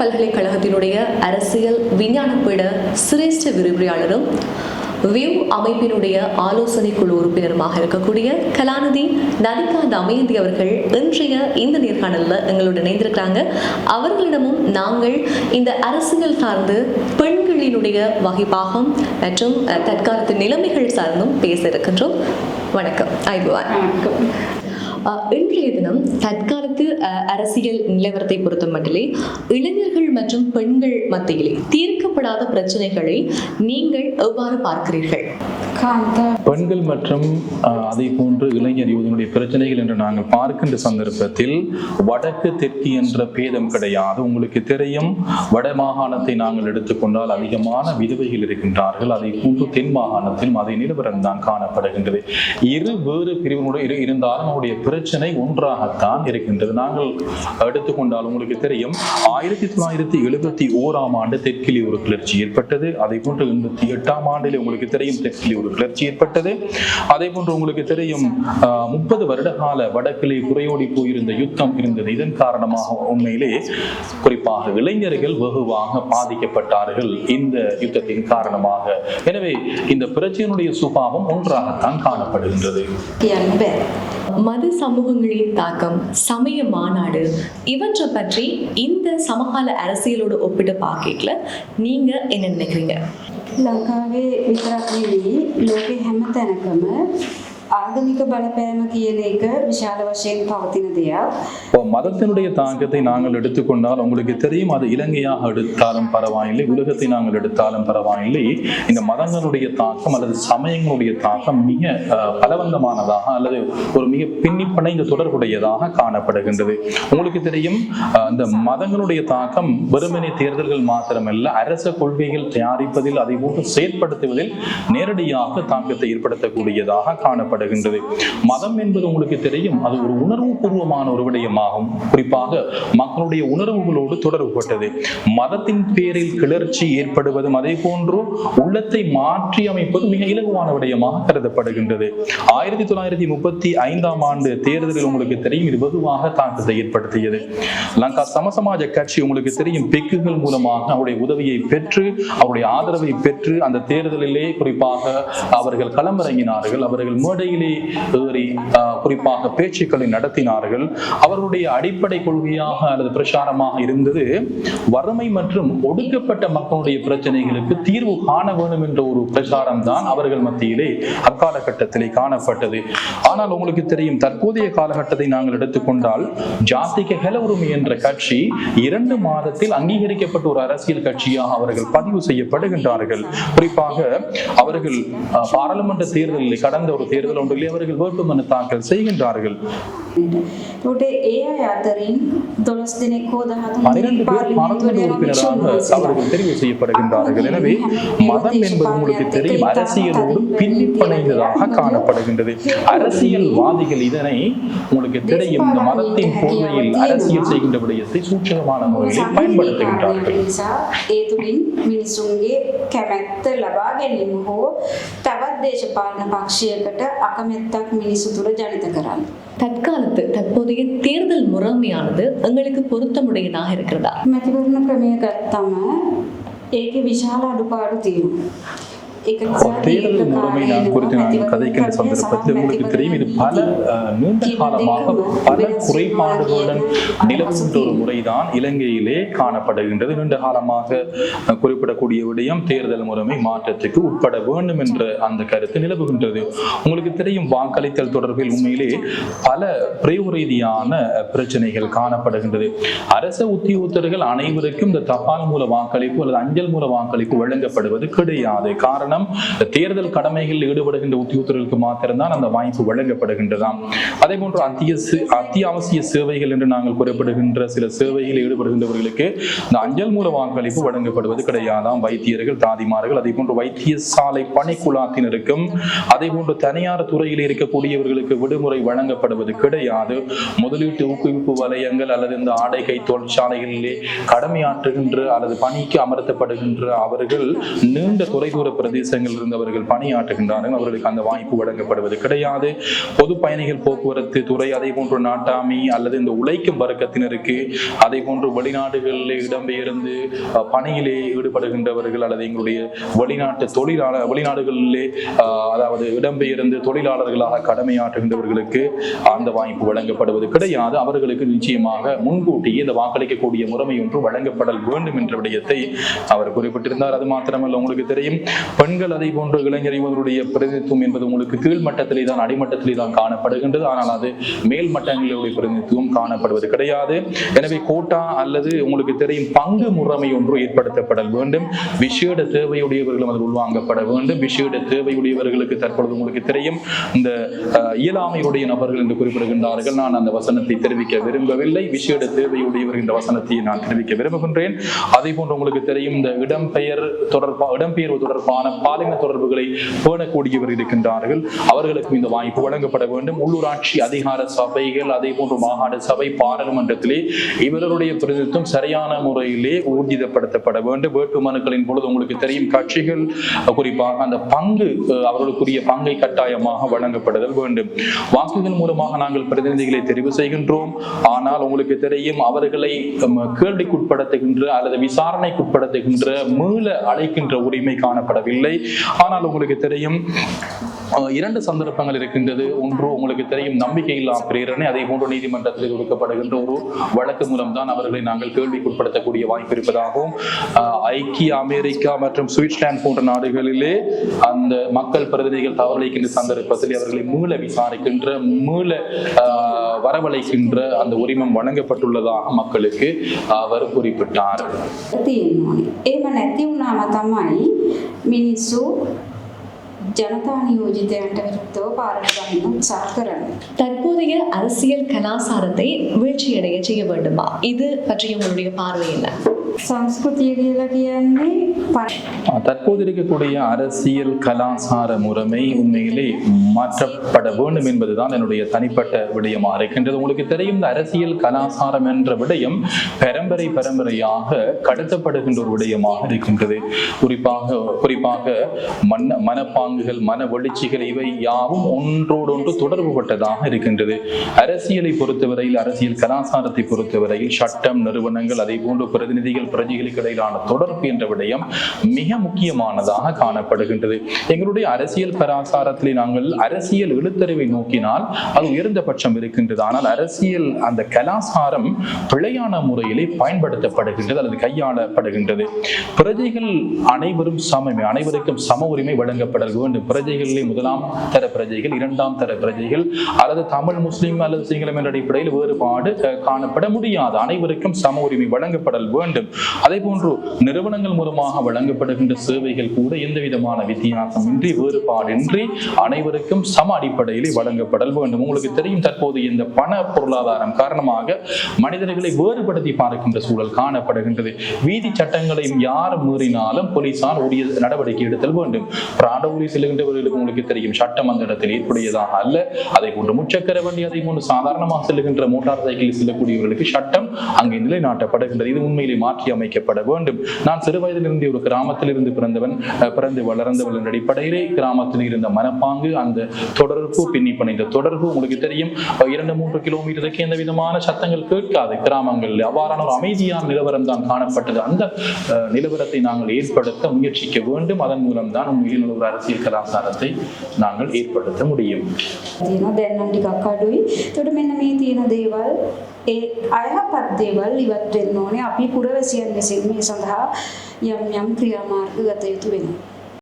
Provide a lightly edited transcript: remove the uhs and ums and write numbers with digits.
பல்கலைக்கழகத்தினுடைய அரசியல் விஞ்ஞான பீட சிரேஷ்ட விரிவுரையாளரும் வியூ அமைப்பினுடைய ஆலோசனை குழு உறுப்பினருமாக இருக்கக்கூடிய கலாநிதி நதிகா தமயந்தி அவர்கள் இன்றைய இந்த நேர்காணலில் எங்களோடு இணைந்திருக்கிறாங்க. அவர்களிடமும் நாங்கள் இந்த அரசியல் சார்ந்து பெண்களினுடைய வகைப்பாகம் மற்றும் தற்காலத்து நிலைமைகள் சார்ந்தும் பேச இருக்கின்றோம். வணக்கம். இன்றைய தினம் தற்காலத்து அரசியல் நிலவரத்தை பொறுத்த மட்டிலே இளைஞர்கள் மற்றும் பெண்கள் மத்தியிலே தீர்க்கப்படாத பிரச்சனைகளை நீங்கள் எவ்வாறு பார்க்கிறீர்கள்? பெண்கள் மற்றும் அதை போன்று இளைஞர் யுவதினுடைய பிரச்சனைகள் என்று நாங்கள் பார்க்கின்ற சந்தர்ப்பத்தில் வடக்கு தெற்கு என்ற பேதம் கிடையாது. உங்களுக்கு தெரியும், வட மாகாணத்தை நாங்கள் எடுத்துக்கொண்டால் அதிகமான விதவைகள் இருக்கின்றார்கள். அதை போன்று தென் மாகாணத்திலும் அதே நிலவரம் தான் காணப்படுகின்றது. இரு வேறு பிரிவினுடைய இருந்தாலும் அவருடைய பிரச்சனை ஒன்றாகத்தான் இருக்கின்றது. நாங்கள் எடுத்துக்கொண்டால் உங்களுக்கு தெரியும், 1971 ஆண்டு தெற்கிலே ஒரு கிளர்ச்சி ஏற்பட்டது. அதை போன்று 88 ஆண்டிலே உங்களுக்கு தெரியும் தெற்கிலே ஒரு கிளர்ச்சி ஏற்பட்டது. அதே போன்று உங்களுக்கு தெரியும் 30 வருட கால வடக்கிலே குறையோடி போயிருந்த யுத்தம் இருந்தது. இதன் காரணமாக உண்மையிலே குறிப்பாக இளைஞர்கள் வெகுவாக பாதிக்கப்பட்டார்கள் இந்த யுத்தத்தின் காரணமாக. எனவே இந்த பிரச்சனையுடைய சுபாவம் ஒன்றாகத்தான் காணப்படுகின்றது. மத சமூகங்களின் தாக்கம், சமய மாநாடு இவற்றை பற்றி இந்த சமகால அரசியலோடு ஒப்பிட்டு பார்க்கல நீங்க என்ன நினைக்கிறீங்க? ලංකාවේ විතරක් නෙවෙයි ලෝකේ හැම තැනකම ஆகமிக பலப்பேம කියන එක විශාල වශයෙන් පවතින දෙයක්. மதத்தினுடைய தாக்கத்தை நாங்கள் எடுத்துக்கொண்டால் உங்களுக்கு தெரியும், அது இலங்கையாக எடுத்தாலும் பரவாயில்லை, உலகத்தை நாங்கள் எடுத்தாலும் பரவாயில்லை, இந்த மதங்களுடைய தாக்கம் அல்லது சமயங்களுடைய தாக்கம் மிக பலவந்தமானதாக அல்லது ஒரு மிக பின்னிப்பணைந்த தொடர்புடையதாக காணப்படுகின்றது. உங்களுக்கு தெரியும், இந்த மதங்களுடைய தாக்கம் வெறுமனே தேர்தல்கள் மாத்திரமல்ல, அரச கொள்கைகள் தயாரிப்பதில் அதை போன்று செயற்படுத்துவதில் நேரடியாக தாக்கத்தை ஏற்படுத்தக்கூடியதாக காணப்படுகிறது. மதம் என்பது உங்களுக்கு தெரியும், அது ஒரு உணர்வு பூர்வமான ஒரு விடயமாகும். குறிப்பாக மக்களுடைய உணர்வுகளோடு தொடர்புபட்டது. மதத்தின் பேரில் கிளர்ச்சி ஏற்படுவதும் அதே போன்று உள்ளத்தை மாற்றி அமைப்பது மிக இலகுவான விடயமாக கருதப்படுகின்றது. 1935 ஆண்டு தேர்தலில் உங்களுக்கு தெரியும், இது வெகுவாக தாக்கத்தை ஏற்படுத்தியது. லங்கா சமசமாஜ கட்சி உங்களுக்கு தெரியும், பெக்குகள் மூலமாக அவருடைய உதவியை பெற்று அவருடைய ஆதரவை பெற்று அந்த தேர்தலிலே குறிப்பாக அவர்கள் களமிறங்கினார்கள். அவர்கள் மேடையிலே ஏறி குறிப்பாக பேச்சுக்களை நடத்தினார்கள். அவர்களுடைய அடிப்படை கொள்கையாக அல்லது பிரச்சாரமாக இருந்தது வறுமை மற்றும் ஒடுக்கப்பட்ட மக்களுடைய பிரச்சனைகளுக்கு தீர்வு காண வேண்டும் என்ற ஒரு பிரச்சாரம் தான் அவர்கள் மத்தியிலே அக்காலகட்டத்திலே காணப்பட்டது. ஆனால் உங்களுக்கு தெரியும், தற்போதைய காலகட்டத்தை நாங்கள் எடுத்துக்கொண்டால் ஜாதிக ஹெல உரிமை என்ற கட்சி 2 மாதத்தில் அங்கீகரிக்கப்பட்ட ஒரு அரசியல் கட்சியாக அவர்கள் பதிவு செய்யப்படுகின்றார்கள். குறிப்பாக அவர்கள் பாராளுமன்ற தேர்தலில் கடந்த ஒரு தேர்தல் ஒன்றிலே அவர்கள் வேட்புமனு தாக்கல் செய்கின்றார்கள். 12 பேர் பாராளுமன்ற உறுப்பினராக அவர்கள் தெரிவு செய்யப்படுகின்றார்கள். எனவே மதம் என்பது உங்களுக்கு தெரியும், அரசியலோடு பின்னிப்பணைந்ததாக காணப்படுகின்றது. அரசியல்வாதிகள் இதனை உங்களுக்கு தெரியும், இந்த மதத்தின் போர்வையில் அரசியல் செய்கின்ற விடயத்தை சூட்சகமான முறையில் பயன்படுத்துகின்றார்கள். தற்போதைய தேர்தல் முறைமையானது எங்களுக்கு பொருத்தமுடையதாக இருக்கிறதா? මැතිවරණ ක්‍රමය ගත්තම ඒකේ විශාල අඩුපාඩු තියෙනවා. தேர்தல் முறைமை நான் குறித்து நான் கதைக்கின்ற சந்தர்ப்பத்தில் உங்களுக்கு தெரியும், இது பல நீண்ட காலமாக பல குறைபாடுகளுடன் நிலவுகின்ற ஒரு முறைதான் இலங்கையிலே காணப்படுகின்றது. நீண்ட காலமாக குறிப்பிடக்கூடிய விடயம் தேர்தல் முறைமை மாற்றத்துக்கு உட்பட வேண்டும் என்ற அந்த கருத்து நிலவுகின்றது. உங்களுக்கு தெரியும், வாக்களித்தல் தொடர்பில் உண்மையிலே பல பிரயோக ரீதியான பிரச்சனைகள் காணப்படுகின்றது. அரச உத்தியோகத்தர்கள் அனைவருக்கும் இந்த தபால் மூல வாக்களிப்பு அல்லது அஞ்சல் மூல வாக்களிப்பு வழங்கப்படுவது கிடையாது. காரணம், தேர்தல் கடமைகளில் ஈடுபடுகின்ற உத்தியோகத்தர்களுக்கு மாத்திரம்தான் அந்த வாய்ப்பு வழங்கப்படுகின்றதாம். அதே போன்று அத்தியாவசிய சேவைகள் என்று நாங்கள் குறிப்பிடுகின்ற சில சேவைகளில் ஈடுபடுகின்றவர்களுக்கு இந்த அஞ்சல் மூல வாக்களிப்பு வழங்கப்படுவது கிடையாதாம். வைத்தியர்கள், தாதிமார்கள், அதே போன்று வைத்தியசாலை பணிக்குழாத்தினருக்கும் அதே போன்று தனியார் துறையில் இருக்கக்கூடியவர்களுக்கு விடுமுறை வழங்கப்படுவது கிடையாது. முதலீட்டு ஊக்குவிப்பு வலயங்கள் அல்லது இந்த ஆடை கை தொழிற்சாலைகளிலே கடமையாற்றுகின்ற அல்லது பணிக்கு அமர்த்தப்படுகின்ற அவர்கள் நீண்ட தொலைதூர பிரதேச பிரதேசங்களில் இருந்து அவர்கள் பணியாற்றுகின்றார்கள், அவர்களுக்கு அந்த வாய்ப்பு வழங்கப்படுவது கிடையாது. பொது பயணிகள் போக்குவரத்து துறை, அதே போன்று நாட்டாமி அல்லது இந்த உழைக்கும் வர்க்கத்தினருக்கு, அதே போன்று வெளிநாடுகளில் இடம்பெயர்ந்து பணியிலே ஈடுபடுகின்றவர்கள் அல்லது எங்களுடைய வெளிநாடுகளிலே அதாவது இடம்பெயர்ந்து தொழிலாளர்களாக கடமையாற்றுகின்றவர்களுக்கு அந்த வாய்ப்பு வழங்கப்படுவது கிடையாது. அவர்களுக்கு நிச்சயமாக முன்கூட்டியே இந்த வாக்களிக்கக்கூடிய முறைமை ஒன்று வழங்கப்படல் வேண்டும் என்ற விடயத்தை அவர் குறிப்பிட்டிருந்தார். அது மாத்திரமல்ல, உங்களுக்கு தெரியும், பெண்கள் அதே போன்ற இளைஞர்களுடைய பிரதிநிதித்துவம் என்பது உங்களுக்கு கீழ் மட்டத்திலே தான், அடிமட்டத்திலே தான் காணப்படுகின்றது. ஆனால் அது மேல் மட்டங்களுடைய பிரதிநிதித்துவம் காணப்படுவது கிடையாது. எனவே கோட்டா அல்லது உங்களுக்கு தெரியும் பங்கு முறைமை ஒன்று ஏற்படுத்தப்படல் வேண்டும். விசேட தேவையுடையவர்களும் அதில் உள்வாங்கப்பட வேண்டும். விசேட தேவையுடையவர்களுக்கு தற்பொழுது உங்களுக்கு தெரியும் இந்த இயலாமையுடைய நபர்கள் என்று குறிப்பிடுகின்றார்கள். நான் அந்த வசனத்தை தெரிவிக்க விரும்பவில்லை. விசேட தேவையுடையவர் என்ற வசனத்தை நான் தெரிவிக்க விரும்புகின்றேன். அதே போன்று உங்களுக்கு தெரியும் இந்த இடம்பெயர்வு தொடர்பான பாலின தொடர்புகளை பேணக்கூடியவர் இருக்கின்றார்கள். அவர்களுக்கும் இந்த வாய்ப்பு வழங்கப்பட வேண்டும். உள்ளூராட்சி அதிகார சபைகள், அதே போன்று மாகாண சபை, பாராளுமன்றத்திலே இவர்களுடைய பிரதிநிதித்துவம் சரியான முறையிலே ஊர்ஜிதப்படுத்தப்பட வேண்டும். வேட்புமனுக்களின் பொழுது உங்களுக்கு தெரியும் கட்சிகள் குறிப்பாக அந்த பங்கு, அவர்களுக்குரிய பங்கை கட்டாயமாக வழங்கப்படுதல் வேண்டும். வாக்குகள் மூலமாக நாங்கள் பிரதிநிதிகளை தெரிவு செய்கின்றோம். ஆனால் உங்களுக்கு தெரியும் அவர்களை கேள்விக்குட்படுத்துகின்ற அல்லது விசாரணைக்குட்படுத்துகின்ற மீள அழைக்கின்ற உரிமை காணப்படவில்லை. ஆனால் உங்களுக்கு தெரியும் இரண்டு சந்தர்ப்பங்கள் இருக்கின்றது. ஒன்று உங்களுக்கு தெரியும் நம்பிக்கையில்லா பிரேரணை, அதே போன்று நீதிமன்றத்தில் கொடுக்கப்படுகின்ற ஒரு வழக்கு மூலம்தான் அவர்களை நாங்கள் கேள்விக்குட்படுத்தக்கூடிய வாய்ப்பு இருப்பதாகவும், ஐக்கிய அமெரிக்கா மற்றும் சுவிட்சர்லாந்து போன்ற நாடுகளிலே அந்த மக்கள் பிரதிநிதிகள் தவறளிக்கின்ற சந்தர்ப்பத்தில் அவர்களை மீள விசாரிக்கின்ற, மீள வரவழைக்கின்ற அந்த உரிமம் வழங்கப்பட்டுள்ளதாக மக்களுக்கு அவர் குறிப்பிட்டார். ஜனதா நியோஜிதයන්ට විරුද්ධව පාරට ගන්න උත්සාහ කරනවා. தற்போதைய அரசியல் கலாச்சாரத்தை வீழ்ச்சியடைய செய்ய வேண்டுமா? இது பற்றிய உங்களுடைய பார்வை என்ன? සංස්කෘතිය කියලා කියන්නේ தற்போது இருக்கக்கூடிய அரசியல் கலாச்சார முறைமை உண்மையிலே மாற்றப்பட வேண்டும் என்பதுதான் என்னுடைய தனிப்பட்ட விடயமாக இருக்கின்றது. உங்களுக்கு தெரியும் இந்த அரசியல் கலாச்சாரம் என்ற விடயம் பரம்பரையாக கடத்தப்படுகின்ற ஒரு விடயமாக இருக்கின்றது. குறிப்பாக மனப்பாங்குகள், மன வெளிச்சிகள் இவை யாவும் ஒன்றோடொன்று தொடர்புபட்டதாக இருக்கின்றது. அரசியலை பொறுத்தவரையில், அரசியல் கலாச்சாரத்தை பொறுத்தவரையில் சட்டம், நிறுவனங்கள், அதே போன்று பிரதிநிதிகள், பிரஜைகளுக்கு இடையிலான தொடர்பு என்ற விடயம் மிக முக்கியமானதாக காணப்படுகின்றது. எங்களுடைய அரசியல் கலாச்சாரத்திலே நாங்கள் அரசியல் எழுத்தறிவை நோக்கினால் அது உயர்ந்த பட்சம் இருக்கின்றது. ஆனால் அரசியல் அந்த கலாச்சாரம் பிழையான முறையிலே பயன்படுத்தப்படுகின்றது அல்லது கையாளப்படுகின்றது. பிரஜைகள் அனைவரும் சமமே, அனைவருக்கும் சம உரிமை வழங்கப்பட வேண்டும். பிரஜைகளிலே முதலாம் தர பிரஜைகள், இரண்டாம் தர பிரஜைகள் அல்லது தமிழ், முஸ்லிம் அல்லது சிங்களம் என்ற அடிப்படையில் வேறுபாடு காணப்பட முடியாது. அனைவருக்கும் சம உரிமை வழங்கப்பட வேண்டும். அதே போன்று நிறுவனங்கள் மூலமாக வழங்கப்படுகின்ற சேவைகள் கூட எந்த விதமான வித்தியாசமின்றி, வேறுபாடின்றி அனைவருக்கும் சம அடிப்படையிலே வழங்கப்படல் வேண்டும். உங்களுக்கு தெரியும் தற்போது இந்த பண பொருளாதாரம் காரணமாக மனிதர்களை வேறுபடுத்தி பார்க்கின்ற சூழல் காணப்படுகின்றது. வீதி சட்டங்களையும் யார் மீறினாலும் போலீசார் உரிய நடவடிக்கை எடுத்தல் வேண்டும். பிராடூரி செல்கின்றவர்களுக்கு உங்களுக்கு தெரியும் சட்டம் அந்த இடத்தில் ஏற்புடையதாக அல்ல. அதை போன்று முச்சக்கர வண்டி, அதை போன்று சாதாரணமாக செல்லுகின்ற மோட்டார் சைக்கிளில் செல்லக்கூடியவர்களுக்கு சட்டம் அங்கே நிலைநாட்டப்படுகின்றது. இது உண்மையிலே மாற்றி அமைக்கப்பட வேண்டும். நான் சிறு வயதிலிருந்து ஒரு கிராமத்தில் இருந்து பிறந்து வளர்ந்தவள் என்ற அடிப்படையிலே கிராமத்தில் இருந்த மனப்பாங்கு, அந்த தொடர்பு, பின்னிப்பணிந்த தொடர்பு உங்களுக்கு தெரியும் 2-3 கிலோமீட்டருக்கு எந்த விதமான சத்தங்கள் கேட்காது கிராமங்களில். அவ்வாறான ஒரு அமைதியான நிலவரம் தான் காணப்பட்டது. அந்த நிலவரத்தை நாங்கள் ஏற்படுத்த முயற்சிக்க வேண்டும். அதன் மூலம் தான் உண்மையில் ஒரு அரசியல் கலாச்சாரத்தை நாங்கள் ஏற்படுத்த முடியும். ඒ අයහපත් දේවල් ඉවත් වෙන්න ඕනේ. අපි පුරවැසියන් විසින් මේ සඳහා යම් ක්‍රියාමාර්ග ගත යුතු වෙනවා.